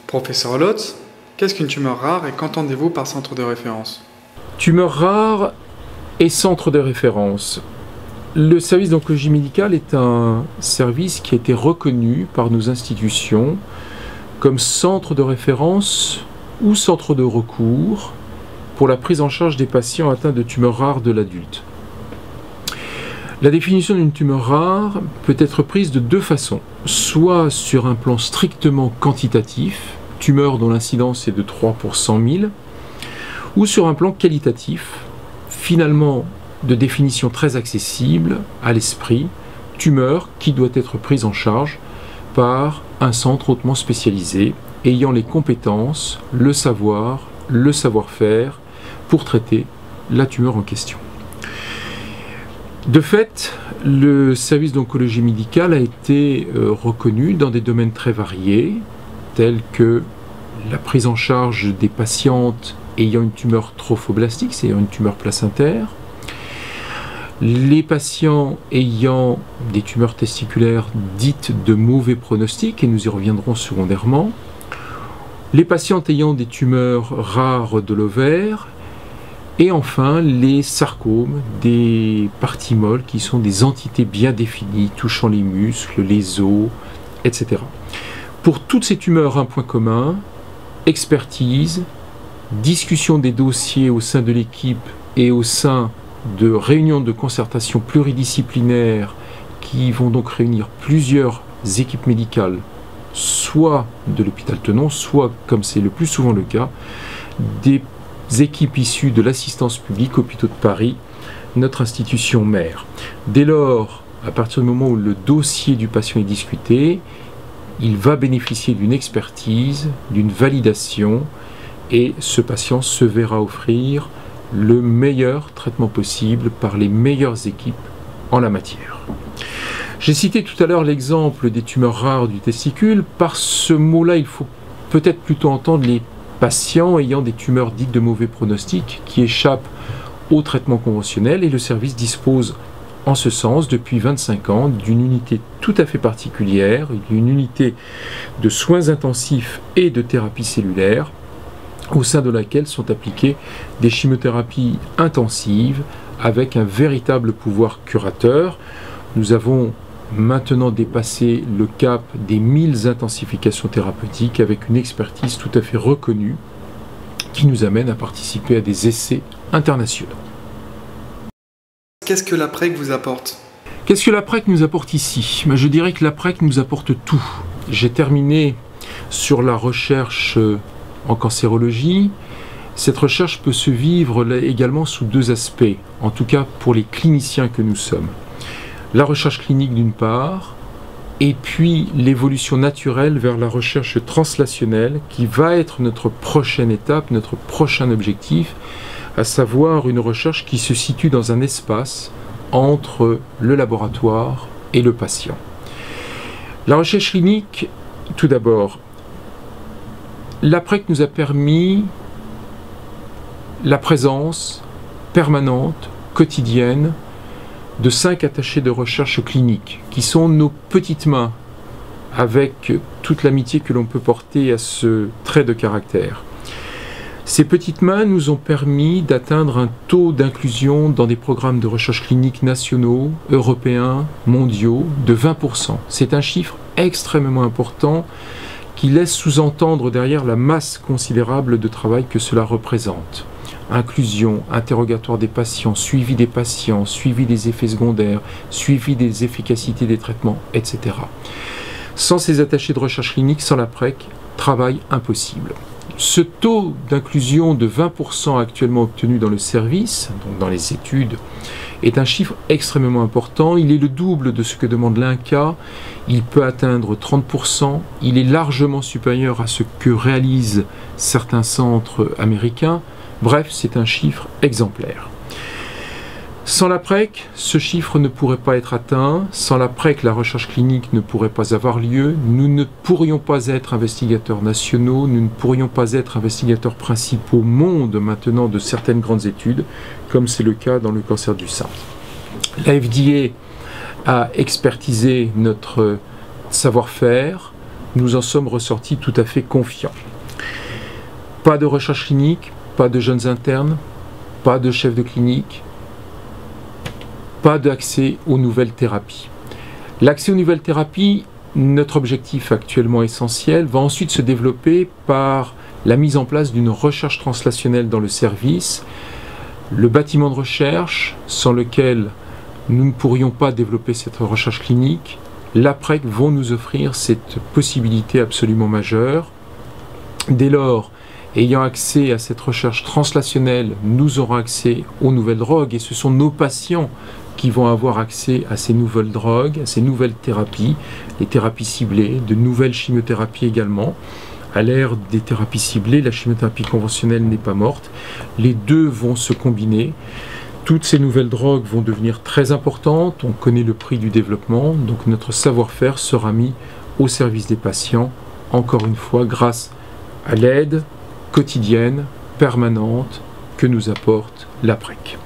Professeur Lotz, qu'est-ce qu'une tumeur rare et qu'entendez-vous par centre de référence? Tumeur rare et centre de référence. Le service d'oncologie médicale est un service qui a été reconnu par nos institutions comme centre de référence ou centre de recours pour la prise en charge des patients atteints de tumeurs rares de l'adulte. La définition d'une tumeur rare peut être prise de deux façons, soit sur un plan strictement quantitatif, tumeur dont l'incidence est de 3 pour 100 000, ou sur un plan qualitatif, finalement de définition très accessible à l'esprit, tumeur qui doit être prise en charge par un centre hautement spécialisé, ayant les compétences, le savoir, le savoir-faire pour traiter la tumeur en question. De fait, le service d'oncologie médicale a été reconnu dans des domaines très variés, tels que la prise en charge des patientes ayant une tumeur trophoblastique, c'est-à-dire une tumeur placentaire, les patients ayant des tumeurs testiculaires dites de mauvais pronostic, et nous y reviendrons secondairement, les patientes ayant des tumeurs rares de l'ovaire, et enfin les sarcomes, des parties molles qui sont des entités bien définies, touchant les muscles, les os, etc. Pour toutes ces tumeurs, un point commun, expertise, discussion des dossiers au sein de l'équipe et au sein de réunions de concertation pluridisciplinaires qui vont donc réunir plusieurs équipes médicales, soit de l'hôpital Tenon, soit, comme c'est le plus souvent le cas, des équipes issues de l'assistance publique Hôpitaux de Paris, notre institution mère. Dès lors, à partir du moment où le dossier du patient est discuté, il va bénéficier d'une expertise, d'une validation, et ce patient se verra offrir le meilleur traitement possible par les meilleures équipes en la matière. J'ai cité tout à l'heure l'exemple des tumeurs rares du testicule. Par ce mot-là, il faut peut-être plutôt entendre les patients ayant des tumeurs dites de mauvais pronostic qui échappent au traitement conventionnel, et le service dispose en ce sens depuis 25 ans d'une unité tout à fait particulière, une unité de soins intensifs et de thérapie cellulaire au sein de laquelle sont appliquées des chimiothérapies intensives avec un véritable pouvoir curateur. Nous avons maintenant dépassé le cap des 1000 intensifications thérapeutiques avec une expertise tout à fait reconnue qui nous amène à participer à des essais internationaux. Qu'est-ce que la PrEC vous apporte? Qu'est-ce que la PrEC nous apporte ici? Je dirais que la PrEC nous apporte tout. J'ai terminé sur la recherche en cancérologie. Cette recherche peut se vivre également sous deux aspects, en tout cas pour les cliniciens que nous sommes. La recherche clinique d'une part, et puis l'évolution naturelle vers la recherche translationnelle qui va être notre prochaine étape, notre prochain objectif, à savoir une recherche qui se situe dans un espace entre le laboratoire et le patient. La recherche clinique, tout d'abord, la PrEC nous a permis la présence permanente, quotidienne, de 5 attachés de recherche clinique, qui sont nos petites mains, avec toute l'amitié que l'on peut porter à ce trait de caractère. Ces petites mains nous ont permis d'atteindre un taux d'inclusion dans des programmes de recherche clinique nationaux, européens, mondiaux, de 20%. C'est un chiffre extrêmement important qui laisse sous-entendre derrière la masse considérable de travail que cela représente. Inclusion, interrogatoire des patients, suivi des effets secondaires, suivi des efficacités des traitements, etc. Sans ces attachés de recherche clinique, sans la PrEC, travail impossible. Ce taux d'inclusion de 20% actuellement obtenu dans le service, donc dans les études, est un chiffre extrêmement important. Il est le double de ce que demande l'INCa. Il peut atteindre 30%. Il est largement supérieur à ce que réalisent certains centres américains. Bref, c'est un chiffre exemplaire. Sans la PrEC, ce chiffre ne pourrait pas être atteint. Sans la PrEC, la recherche clinique ne pourrait pas avoir lieu. Nous ne pourrions pas être investigateurs nationaux. Nous ne pourrions pas être investigateurs principaux au monde maintenant de certaines grandes études, comme c'est le cas dans le cancer du sein. La FDA a expertisé notre savoir-faire, nous en sommes ressortis tout à fait confiants. Pas de recherche clinique, pas de jeunes internes, pas de chef de clinique, pas d'accès aux nouvelles thérapies. L'accès aux nouvelles thérapies, notre objectif actuellement essentiel, va ensuite se développer par la mise en place d'une recherche translationnelle dans le service, le bâtiment de recherche sans lequel nous ne pourrions pas développer cette recherche clinique. L'APREC vont nous offrir cette possibilité absolument majeure. Dès lors, ayant accès à cette recherche translationnelle, nous aurons accès aux nouvelles drogues et ce sont nos patients qui vont avoir accès à ces nouvelles drogues, à ces nouvelles thérapies, les thérapies ciblées, de nouvelles chimiothérapies également. À l'ère des thérapies ciblées, la chimiothérapie conventionnelle n'est pas morte. Les deux vont se combiner. Toutes ces nouvelles drogues vont devenir très importantes. On connaît le prix du développement, donc notre savoir-faire sera mis au service des patients, encore une fois, grâce à l'aide quotidienne, permanente, que nous apporte l'APREC.